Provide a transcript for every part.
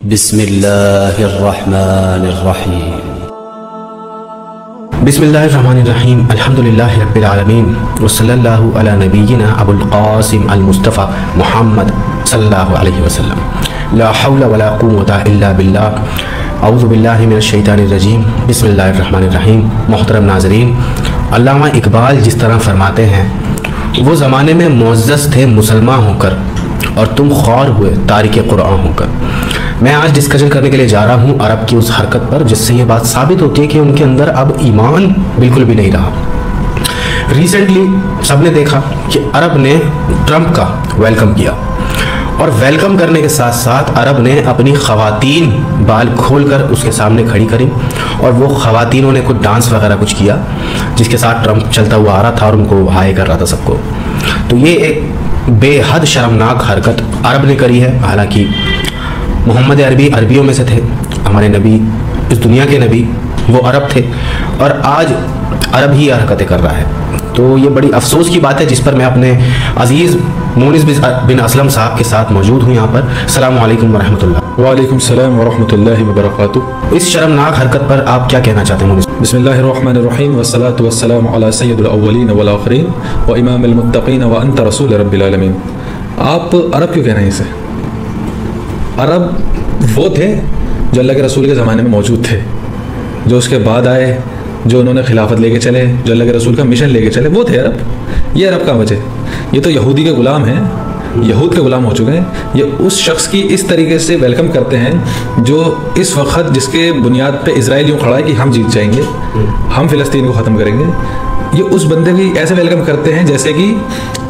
बिस्मिल्लाहिर्रहमानिर्रहीम। बिस्मिल्लाहिर्रहमानिर्रहीम। अल्हम्दुलिल्लाहि रब्बिल आलमीन वसल्लल्लाहु अला नबिय्यिना अबुल क़ासिम अल मुस्तफ़ा मुहम्मद सल्लल्लाहु अलैहि वसल्लम। ला हौला वला कुव्वता इल्ला बिल्लाह। औज़ु बिल्लाहि मिनश शैतानिर रजीम। बिस्मिल्लाहिर्रहमानिर्रहीम। मोहतरम नाज़रीन, अल्लामा इकबाल जिस तरह फरमाते हैं, वो ज़माने में मुअज़्ज़ज़ थे मुसलमान होकर और तुम ख्वार हुए तारिक कुरान होकर। मैं आज डिस्कशन करने के लिए जा रहा हूँ अरब की उस हरकत पर जिससे ये बात साबित होती है कि उनके अंदर अब ईमान बिल्कुल भी नहीं रहा। रिसेंटली सबने देखा कि अरब ने ट्रंप का वेलकम किया और वेलकम करने के साथ साथ अरब ने अपनी ख़वातीन बाल खोलकर उसके सामने खड़ी करी और वो ख़वातीनों ने कुछ डांस वगैरह कुछ किया जिसके साथ ट्रंप चलता हुआ आ रहा था और उनको हाय कर रहा था सबको। तो ये एक बेहद शर्मनाक हरकत अरब ने करी है। हालांकि मोहम्मद अरबी अरबियों में से थे, हमारे नबी, इस दुनिया के नबी वो अरब थे और आज अरब ही हरकतें कर रहा है। तो ये बड़ी अफसोस की बात है जिस पर मैं अपने अजीज़ मोनिस बिन असलम साहब के साथ मौजूद हूँ यहाँ पर। अस्सलामु अलैकुम वरहमतुल्लाह। वालेकुम सलाम वरहमतुल्लाहि वबरकातुहू। इस शर्मनाक हरकत पर आप क्या कहना चाहते हैं मोनिस? बिस्मिल्लाहिर्रहमानिर्रहीम वस्सलातु वस्सलामु अला सय्यिदिल अव्वलीन वल आखिरीन व इमामिल मुत्तक़ीन व अंत रसूल रब्बिल आलमीन। आप अरब क्यों कह रहे हैं इसे? अरब वो थे जो अल्लाह के रसूल के ज़माने में मौजूद थे, जो उसके बाद आए, जो उन्होंने खिलाफत लेके चले, जो अल्लाह के रसूल का मिशन लेके चले, वो थे अरब। ये अरब का वजह, ये तो यहूदी के ग़ुलाम हैं, यहूद के ग़ुलाम हो चुके हैं। ये उस शख्स की इस तरीके से वेलकम करते हैं जो इस वक्त जिसके बुनियाद पे इज़राइल यूँ खड़ा है कि हम जीत जाएंगे, हम फ़िलिस्तीन को ख़त्म करेंगे। ये उस बंदे की ऐसे वेलकम करते हैं जैसे कि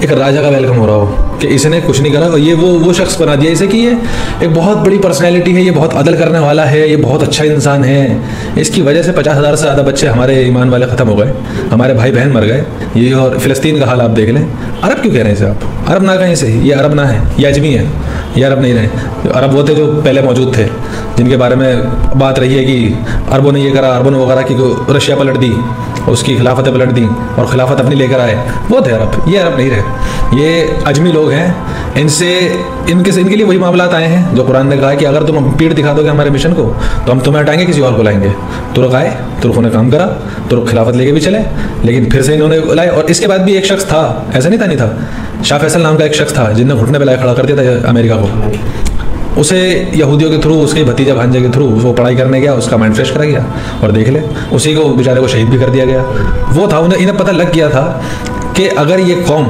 एक राजा का वेलकम हो रहा हो कि इसने कुछ नहीं करा और ये वो शख्स बना दिया इसे कि ये एक बहुत बड़ी पर्सनैलिटी है, ये बहुत अदल करने वाला है, ये बहुत अच्छा इंसान है। इसकी वजह से 50,000 से ज़्यादा बच्चे हमारे ईमान वाले ख़त्म हो गए, हमारे भाई बहन मर गए। ये और फ़िलिस्तीन का हाल आप देख लें। अरब क्यों कह रहे हैं इसे आप? अरब ना कहीं से, ये अरब ना है, ये अजमी है, ये अरब नहीं रहे। अरब वो थे जो पहले मौजूद थे, जिनके बारे में बात रही है कि अरबों ने ये करा, अरबों ने वो करा, कि रशिया पलट दी, उसकी खिलाफतें पलट दी और खिलाफत अपनी लेकर आए, वो थे अरब। ये अरब नहीं रहे, ये अजमी लोग हैं। इनके लिए वही मामलात आए हैं जो कुरान ने कहा है कि अगर तुम पीठ दिखा दोगे हमारे मिशन को तो हम तुम्हें हटाएंगे, किसी और को लाएंगे। तुर्क आए, तुर्कों ने काम करा, तुर्क खिलाफत लेके भी चले, लेकिन फिर से इन्होंने लाए। और इसके बाद भी एक शख्स था, ऐसा नहीं था, शाह फैसल नाम का एक शख्स था जिनने घुटने पे लाए खड़ा कर दिया था अमेरिका को। उसे यहूदियों के थ्रू, उसके भतीजा भांजे के थ्रू वो पढ़ाई करने गया, उसका माइंड फ्रेश करा गया और देख ले उसी को बेचारे को शहीद भी कर दिया गया। वो था, इन्हें पता लग गया था कि अगर ये कौम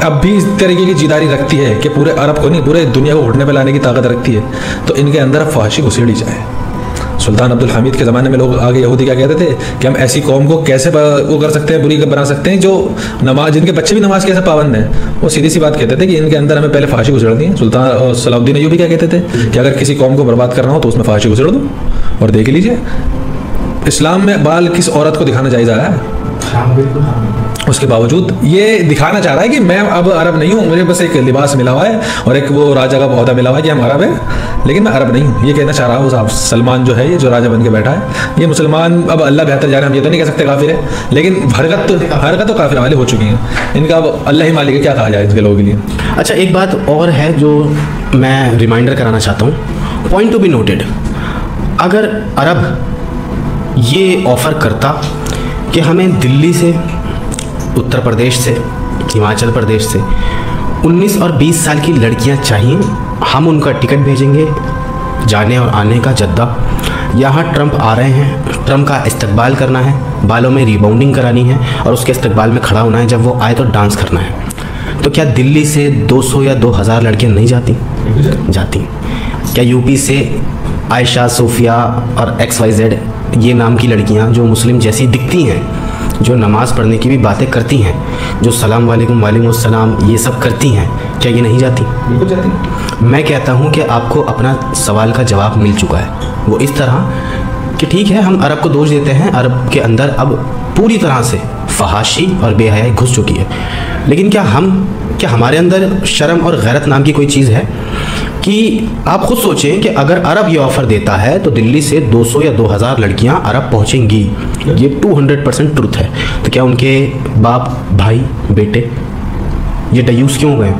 अब भी इस तरीके की जिदारी रखती है कि पूरे अरब को नहीं पूरे दुनिया को घुटने पे लाने की ताकत रखती है तो इनके अंदर फहाशी घुसेड़ी जाए। सुल्तान अब्दुल हमीद के ज़माने में लोग आगे यहूदी क्या कहते थे कि हम ऐसी कौम को कैसे वो कर सकते हैं, बुरी बना सकते हैं, जो नमाज, जिनके बच्चे भी नमाज कैसे पाबंद हैं। वो सीधी सी बात कहते थे कि इनके अंदर हमें पहले फांसी घुसेड़नी है। सुल्तान सलाउद्दीन अय्यूबी क्या कहते थे कि अगर किसी कौम को बर्बाद करना हो तो उसमें फांसी घुसेड़ दो। और देख लीजिए इस्लाम में बाल किस औरत को दिखाना जायज़ आया है, उसके बावजूद ये दिखाना चाह रहा है कि मैं अब अरब नहीं हूँ, मुझे बस एक लिबास मिला हुआ है और एक वो राजा का पौधा मिला हुआ है कि हम अरब हैं, लेकिन मैं अरब नहीं हूँ। ये कहना चाह रहा हूँ साहब। सलमान जो है, ये जो राजा बन के बैठा है, ये मुसलमान अब अल्लाह बेहतर जाने, हम ये तो नहीं कह सकते काफिर है, लेकिन हरकत तो काफिर वाले हो चुकी हैं। इनका अब अल्लाह ही मालिक है, क्या कहा जाए इसके लोगों के लिए। अच्छा, एक बात और है जो मैं रिमाइंडर कराना चाहता हूँ, पॉइंट टू बी नोटेड। अगर अरब ये ऑफ़र करता कि हमें दिल्ली से, उत्तर प्रदेश से, हिमाचल प्रदेश से 19 और 20 साल की लड़कियां चाहिए, हम उनका टिकट भेजेंगे जाने और आने का जद्दा, यहाँ ट्रंप आ रहे हैं, ट्रंप का इस्तकबाल करना है, बालों में रिबाउंडिंग करानी है और उसके इस्तकबाल में खड़ा होना है, जब वो आए तो डांस करना है, तो क्या दिल्ली से 200 या 2000 लड़कियाँ नहीं जाती? क्या यूपी से आयशा, सोफिया और XYZ ये नाम की लड़कियां जो मुस्लिम जैसी दिखती हैं, जो नमाज़ पढ़ने की भी बातें करती हैं, जो सलाम वालेकुम वालेकुम अस्सलाम ये सब करती हैं, क्या ये नहीं जाती? बिल्कुल जाती। मैं कहता हूं कि आपको अपना सवाल का जवाब मिल चुका है। वो इस तरह कि ठीक है, हम अरब को दोष देते हैं, अरब के अंदर अब पूरी तरह से फहाशी और बेहयाई घुस चुकी है, लेकिन क्या हमारे अंदर शर्म और गैरत नाम की कोई चीज़ है? कि आप खुद सोचें कि अगर अरब ये ऑफ़र देता है तो दिल्ली से 200 या 2000 लड़कियां अरब पहुंचेंगी, ये 200% ट्रुथ है। तो क्या उनके बाप, भाई, बेटे ये डयूस क्यों गए?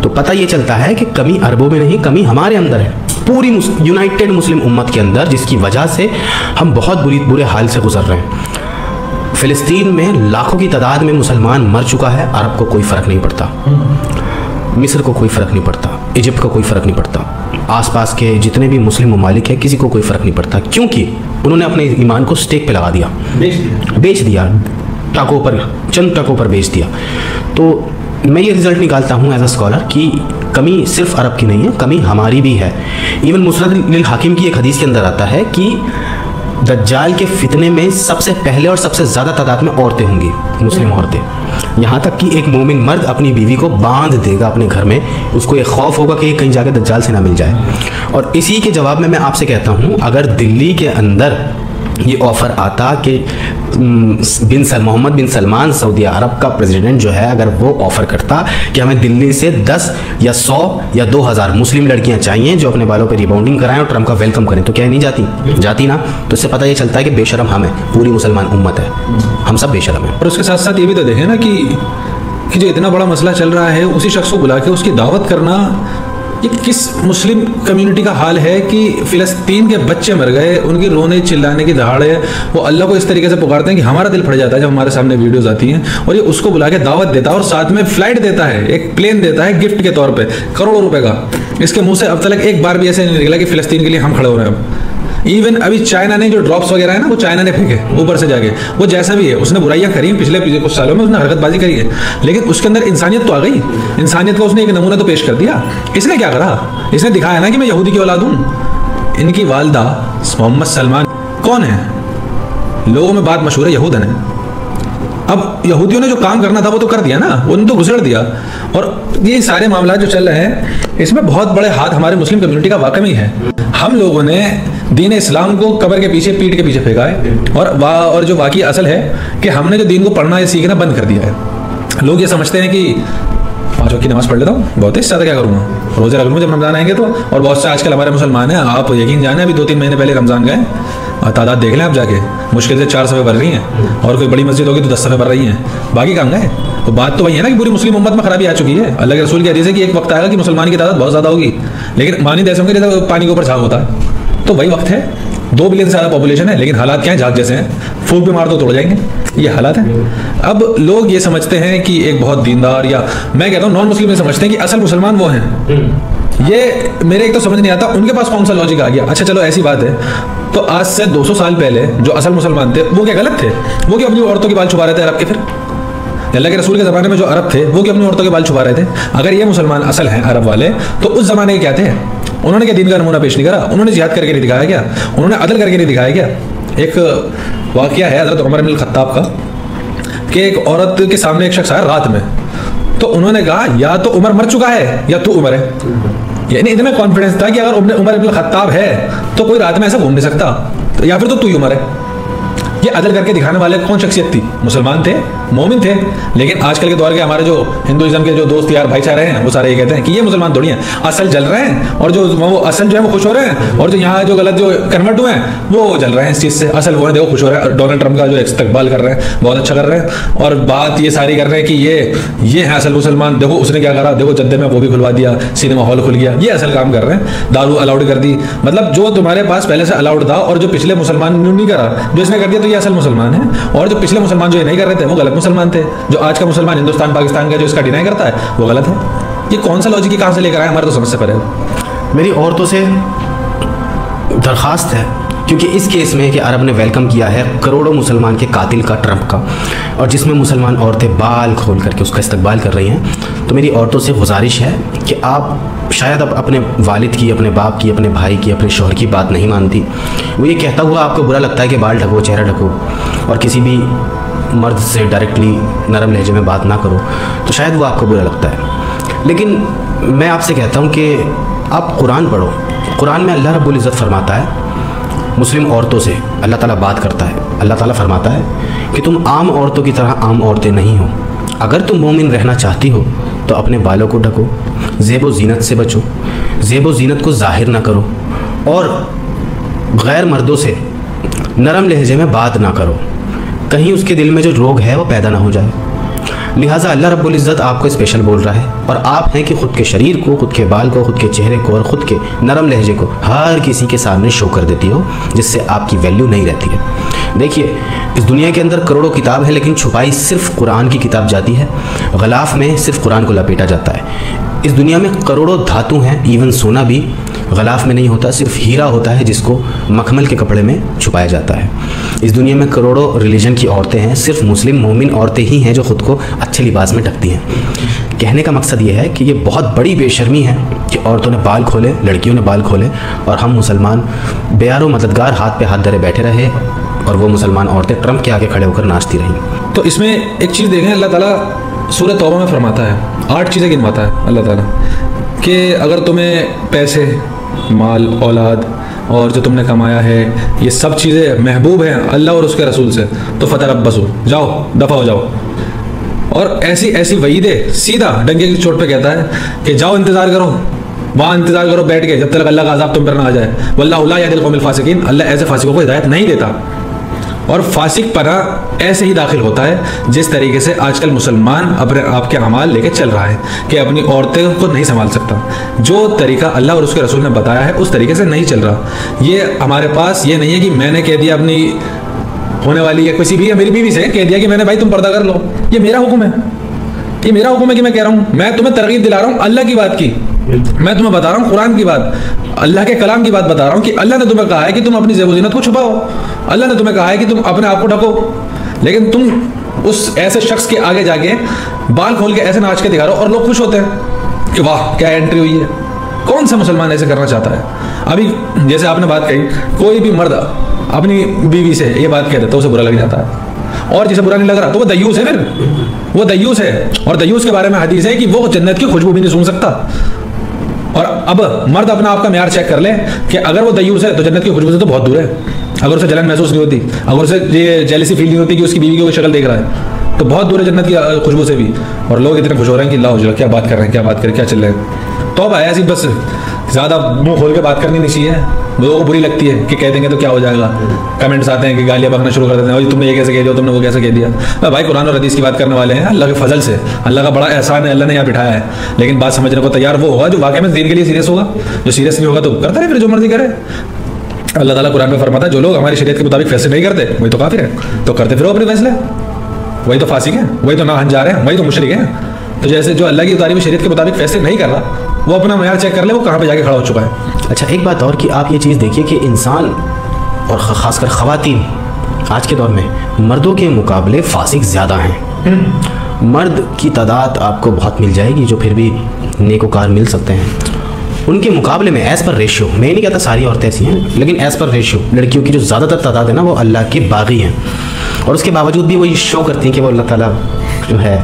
तो पता ये चलता है कि कमी अरबों में नहीं, कमी हमारे अंदर है, पूरी यूनाइटेड मुस्लिम उम्मत के अंदर, जिसकी वजह से हम बहुत बुरे हाल से गुजर रहे हैं। फ़िलिस्तीन में लाखों की तादाद में मुसलमान मर चुका है, अरब को कोई फ़र्क नहीं पड़ता, मिस्र को कोई फ़र्क नहीं पड़ता, इजिप्ट को कोई फ़र्क नहीं पड़ता, आसपास के जितने भी मुस्लिम ममालिक हैं किसी को कोई फ़र्क नहीं पड़ता, क्योंकि उन्होंने अपने ईमान को स्टेक पे लगा दिया, बेच दिया, ट्रकों पर, चंद ट्रकों पर बेच दिया। तो मैं ये रिज़ल्ट निकालता हूँ एज अ स्कॉलर कि कमी सिर्फ अरब की नहीं है, कमी हमारी भी है। इवन मुसनद लिल हाकिम की एक हदीस के अंदर आता है कि दज्जाल के फितने में सबसे पहले और सबसे ज़्यादा तादाद में औरतें होंगी, मुस्लिम औरतें। यहाँ तक कि एक मोमिन मर्द अपनी बीवी को बांध देगा अपने घर में, उसको एक खौफ होगा कि कहीं जाके दज्जाल से ना मिल जाए। और इसी के जवाब में मैं आपसे कहता हूँ, अगर दिल्ली के अंदर ये ऑफ़र आता कि मोहम्मद बिन सलमान सऊदी अरब का प्रेसिडेंट जो है, अगर वो ऑफ़र करता कि हमें दिल्ली से 10 या 100 या 2000 मुस्लिम लड़कियां चाहिए जो अपने बालों पे रिबाउंडिंग कराएं और ट्रम्प का वेलकम करें, तो क्या नहीं जाती ना। तो इससे पता ये चलता है कि बेशरम हम है, पूरी मुसलमान उम्मत है, हम सब बेशरम हैं। और उसके साथ साथ ये भी तो देखें ना कि जो इतना बड़ा मसला चल रहा है, उसी शख्स को बुला के उसकी दावत करना, ये किस मुस्लिम कम्युनिटी का हाल है कि फ़िलिस्तीन के बच्चे मर गए, उनकी रोने चिल्लाने की दहाड़े वो अल्लाह को इस तरीके से पुकारते हैं कि हमारा दिल फट जाता है जब हमारे सामने वीडियोस आती हैं। और ये उसको बुला के दावत देता है और साथ में फ़्लाइट देता है, एक प्लेन देता है गिफ्ट के तौर पर, करोड़ों रुपए का। इसके मुँह से अब तक एक बार भी ऐसे नहीं निकला कि फ़िलिस्तीन के लिए हम खड़े हो रहे हैं। अब इवन अभी चाइना ने जो ड्रॉप्स वगैरह है ना, वो चाइना ने फेंके ऊपर से जाके, वो जैसा भी है उसने बुराइयां करी पिछले कुछ सालों में, उसने हरकतबाजी करी है, लेकिन उसके अंदर इंसानियत तो आ गई। इंसानियत का उसने एक नमूना तो पेश कर दिया। इसने क्या करा, इसने दिखाया ना कि मैं यहूदी की औलाद हूँ। इनकी वालदा मोहम्मद सलमान कौन है, लोगों में बात मशहूर है यहूदन है। अब यहूदियों ने जो काम करना था वो तो कर दिया ना, उन्होंने तो घुसड़ दिया। और ये सारे मामला जो चल रहे हैं, इसमें बहुत बड़े हाथ हमारे मुस्लिम कम्युनिटी का वाकई है। हम लोगों ने दीन इस्लाम को कब्र के पीछे, पीठ के पीछे फेंका है, और जो वाकई असल है कि हमने जो दीन को पढ़ना या सीखना बंद कर दिया है। लोग ये समझते हैं कि 5 वक्त की नमाज़ पढ़ लेता हूँ, बहुत ही ज़्यादा क्या करूँगा, रोज़े रख लूँगा जब रमज़ान आएंगे तो। और बहुत से आजकल हमारे मुसलमान हैं, आप यकीन जाने अभी 2-3 महीने पहले रमज़ान गए, तादाद देख लें आप जाके, मुश्किल से 4 सफ़े भर रही हैं, और कोई बड़ी मस्जिद होगी तो 10 सफ़े भर रही हैं, बाकी कहाँ गए। तो बात तो वही है ना कि पूरी मुस्लिम उम्मत में खराबी आ चुकी है। अल्लाह के रसूल की हदीस है कि एक वक्त आएगा कि मुसलमान की तादाद बहुत ज़्यादा होगी, लेकिन मानी ऐसे होंगे जैसे पानी के ऊपर झाग होता है। तो वही वक्त है, 2 बिलियन से ज़्यादा पॉपुलेशन है, लेकिन हालात क्या हैं, झाग जैसे हैं, फूक पे मार दो तोड़ जाएंगे, ये हालात हैं। अब लोग ये समझते हैं कि एक बहुत दीनदार, या मैं कहता हूँ नॉन मुस्लिम ये समझते हैं कि असल मुसलमान वो हैं। ये मेरे एक तो समझ नहीं आता उनके पास कौन सा लॉजिक आ गया। अच्छा चलो ऐसी बात है, तो आज से 200 साल पहले जो असल मुसलमान थे वो क्या गलत थे? वो क्या अपनी औरतों के बाल छुपा रहे थे अरब के? फिर अल्लाह के रसूल के ज़माने में जो अरब थे वो क्या अपनी औरतों के बाल छुपा रहे थे? अगर ये मुसलमान असल हैं अरब वाले, तो उस ज़माने के क्या थे? उन्होंने क्या दीन का नमूना पेश नहीं करा? उन्होंने जिहाद करके नहीं दिखाया क्या? उन्होंने अदल करके नहीं दिखाया क्या? एक वाक़या है हज़रत उमर इब्न खत्ताब का कि एक औरत के सामने एक शख्स आया रात में, तो उन्होंने कहा या तो उमर मर चुका है या तू उमर है। यानी इतना कॉन्फिडेंस था कि अगर उमर इब्न खत्ताब है तो कोई रात में ऐसा घूम नहीं सकता, या फिर तो तू ही उमर है। ये अदल करके दिखाने वाले कौन शख्सियत थी? मुसलमान थे, मोमिन थे। लेकिन आजकल के दौर के हमारे जो हिंदुइज्म के जो दोस्त यार भाईचारे हैं वो सारे ये कहते हैं कि ये मुसलमान थोड़ी हैं, असल जल रहे हैं, और जो वो असल जो है वो खुश हो रहे हैं, और जो यहाँ जो गलत जो कन्वर्ट हुए हैं वो जल रहे हैं इस चीज़ से। असल वो है देखो खुश हो रहे हैं, डोनाल्ड ट्रंप का जो इस्तकबाल कर रहे हैं बहुत अच्छा कर रहे हैं, और बात ये सारी कर रहे हैं कि ये है असल मुसलमान। देखो उसने क्या करा, देखो जद्दे में वो भी खुलवा दिया, सिनेमा हॉल खुल गया, ये असल काम कर रहे हैं। दारू अलाउड कर दी, मतलब जो तुम्हारे पास पहले से अलाउड था और जो पिछले मुसलमान ने नहीं करा, जो इसने कर दिया तो ये असल मुसलमान है। और जो पिछले मुसलमान जो ये नहीं कर रहे थे वो गलत मुसलमान थे। जो आज का मुसलमान हिंदुस्तान पाकिस्तान का जो इसका डिनाई करता है वो गलत है। ये कौन सा लॉजिक कहाँ से लेकर आए, हमारे तो समझ से परे है। मेरी औरतों से दरख्वास्त है, क्योंकि इस केस में कि अरब ने वेलकम किया है करोड़ों मुसलमान के कातिल का, ट्रंप का, और जिसमें मुसलमान औरतें बाल खोल करके उसका इस्तकबाल कर रही हैं, तो मेरी औरतों से गुजारिश है कि आप शायद अब अपने वालिद की, अपने बाप की, अपने भाई की, अपने शौहर की बात नहीं मानती। वो ये कहता हुआ आपको बुरा लगता है कि बाल ढको, चेहरा ढको, और किसी भी मर्द से डायरेक्टली नरम लहजे में बात ना करो, तो शायद वो आपको बुरा लगता है। लेकिन मैं आपसे कहता हूँ कि आप कुरान पढ़ो। कुरान में अल्लाह रब्बुल इज़्ज़त फरमाता है, मुस्लिम औरतों से अल्लाह ताला बात करता है। अल्लाह ताला फरमाता है कि तुम आम औरतों की तरह आम औरतें नहीं हो। अगर तुम मोमिन रहना चाहती हो तो अपने बालों को ढको, ज़ेब ज़ीनत से बचो, ज़ेब ज़ीनत को ज़ाहिर ना करो, और गैर मर्दों से नरम लहजे में बात ना करो, कहीं उसके दिल में जो रोग है वो पैदा ना हो जाए। लिहाजा अल्लाह रब्बुल इज़्ज़त आपको स्पेशल बोल रहा है, और आप हैं कि खुद के शरीर को, खुद के बाल को, खुद के चेहरे को और खुद के नरम लहजे को हर किसी के सामने शो कर देती हो, जिससे आपकी वैल्यू नहीं रहती है। देखिए, इस दुनिया के अंदर करोड़ों किताब है, लेकिन छुपाई सिर्फ कुरान की किताब जाती है। गलाफ में सिर्फ कुरान को लपेटा जाता है। इस दुनिया में करोड़ों धातु हैं, इवन सोना भी गलाफ में नहीं होता, सिर्फ हीरा होता है जिसको मखमल के कपड़े में छुपाया जाता है। इस दुनिया में करोड़ों रिलीजन की औरतें हैं, सिर्फ मुस्लिम मोमिन औरतें ही हैं जो ख़ुद को अच्छे लिबास में ढकती हैं। कहने का मकसद ये है कि ये बहुत बड़ी बेशर्मी है कि औरतों ने बाल खोले, लड़कियों ने बाल खोले, और हम मुसलमान बेयारो मददगार हाथ पे हाथ धरे बैठे रहे, और वो मुसलमान औरतें ट्रंप के आगे खड़े होकर नाचती रहीं। तो इसमें एक चीज़ देखें, अल्लाह ताला सूरह तौबा में फरमाता है, 8 चीज़ें गिनवाता है अल्लाह ताला कि अगर तुम्हें पैसे, माल, औलाद और जो तुमने कमाया है ये सब चीज़ें महबूब हैं अल्लाह और उसके रसूल से, तो फतरब्बसू, जाओ, दफ़ा हो जाओ। और ऐसी ऐसी वईदें सीधा डंके की चोट पे कहता है कि जाओ इंतज़ार करो, वहाँ इंतज़ार करो बैठ के, जब तक अल्लाह का अज़ाब तुम पर ना आ जाए। वल्लाहु ला यहदिल कौमिल फासिकीन, अल्लाह ऐसे फासिकों को हिदायत नहीं देता। और फासिक पना ऐसे ही दाखिल होता है जिस तरीके से आजकल मुसलमान अपने आप के अमाल लेके चल रहा है कि अपनी औरतें को नहीं संभाल सकता। जो तरीका अल्लाह और उसके रसूल ने बताया है उस तरीके से नहीं चल रहा। ये हमारे पास ये नहीं है कि मैंने कह दिया अपनी होने वाली या किसी भी मेरी बीवी से कह दिया कि मैंने भाई तुम पर्दा कर लो, ये मेरा हुक्म है, ये मेरा हुक्म है कि मैं कह रहा हूँ, मैं तुम्हें तरगीब दिला रहा हूँ अल्लाह की बात की, मैं तुम्हें बता रहा हूँ कुरान की बात, अल्लाह के कलाम की बात बता रहा हूँ कि अल्लाह ने तुम्हें कहा है कि तुम अपनी ज़ेब-ओ-ज़ीनत को छुपाओ, अल्लाह ने तुम्हें कहा है कि तुम अपने आप को ढको, लेकिन तुम उस ऐसे शख्स के आगे जाके बाल खोल के ऐसे नाच के दिखा रहे हो और लोग खुश होते हैं कि वाह क्या एंट्री हुई है। कौन सा मुसलमान ऐसे करना चाहता है? अभी जैसे आपने बात कही, कोई भी मर्द अपनी बीवी से ये बात कह देता है उसे बुरा लग जाता है, और जिसे बुरा नहीं लग रहा तो वो दयूस है, फिर वो दयूस है। और दयूस के बारे में हदीस है कि वो जन्नत की खुशबू भी नहीं सूंघ सकता। और अब मर्द अपना आपका म्यार चेक कर ले कि अगर वो दयूस है तो जन्नत की खुशबू से तो बहुत दूर है। अगर उसे जलन महसूस नहीं होती, अगर उसे ये जेलसी फील नहीं होती कि उसकी बीवी की कोई शक्ल देख रहा है, तो बहुत दूर है जन्नत की खुशबू से भी। और लोग इतने खुश हो रहे हैं कि अल्लाह हुजूर क्या बात कर रहे हैं, क्या बात करें, क्या चल रहा है। तो अब ऐसी बस ज़्यादा मुंह खोल के बात करनी नहीं चाहिए, लोगों को बुरी लगती है कि कह देंगे तो क्या हो जाएगा। कमेंट्स आते हैं कि गालियाँ बकना शुरू कर देते हैं, तुमने ये कैसे कह दिया, तुमने वो कैसे कह दिया। भाई कुरान और हदीस की बात करने वाले हैं, अल्लाह के फजल से, अल्लाह का बड़ा एहसान है, अल्लाह ने यहाँ बिठाया है। लेकिन बात समझने को तैयार वो होगा जो वाकई में दीन के लिए सीरियस होगा, जो सीरियस नहीं होगा तो करता रहे, फिर जो मर्जी करे। अल्लाह ताला कुरान में फरमाता है जो लोग हमारी शरीयत के मुताबिक फैसले नहीं करते वही तो काफिर है, तो करते फिर अपने फैसले, वही तो फासिक है, वही तो नाहंजार है, वही तो मुशरिक है। तो जैसे जो अल्लाह की उतारी हुई शरीयत के मुताबिक फैसले नहीं कर रहा, वो अपना मयार चेक कर ले वो कहाँ पे जाके खड़ा हो चुका है। अच्छा, एक बात और कि आप ये चीज़ देखिए कि इंसान और ख़ासकर ख़वातीन आज के दौर में मर्दों के मुकाबले फासिक ज़्यादा हैं। मर्द की तादाद आपको बहुत मिल जाएगी जो फिर भी नेकोकार मिल सकते हैं, उनके मुकाबले में एज़ पर रेशियो, मैं नहीं कहता सारी औरतें ऐसी हैं, लेकिन एज़ पर रेशियो लड़कियों की जो ज़्यादातर तादाद है ना वो अल्लाह के बागी हैं। और उसके बावजूद भी वो ये शो करती हैं कि वो अल्लाह ताला जो है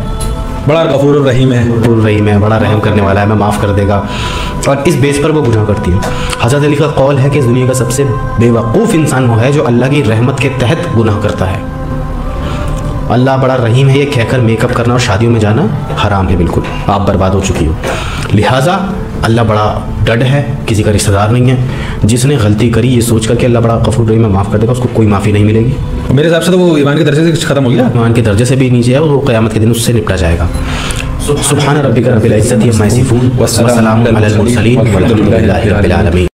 बड़ा गफूर रहीम है, बड़ा रहम करने वाला है, मैं माफ़ कर देगा, और इस बेस पर वो गुनाह करती है। हज़रत अली का कौल है कि इस दुनिया का सबसे बेवकूफ़ इंसान वो है जो अल्लाह की रहमत के तहत गुनाह करता है। अल्लाह बड़ा रहीम है ये कहकर मेकअप करना और शादियों में जाना हराम है, बिल्कुल आप बर्बाद हो चुकी हो। लिहाजा अल्लाह बड़ा डड है, किसी का रिश्तेदार नहीं है। जिसने गलती करी ये सोच कर कि अल्लाह बड़ा गफूर रहीम है, माफ़ कर देगा, उसको कोई माफ़ी नहीं मिलेगी। मेरे हिसाब से तो वो ईमान के दर्जे से खत्म हो गया, ईमान के दर्जे से भी नीचे है, वो क़यामत के दिन उससे निपटा जाएगा। सुब्हान रब्बिका रब्बिल इज़्ज़ति अम्मा यसिफून व सलामुन अलल मुरसलीन वल्हम्दुलिल्लाहि रब्बिल आलमीन।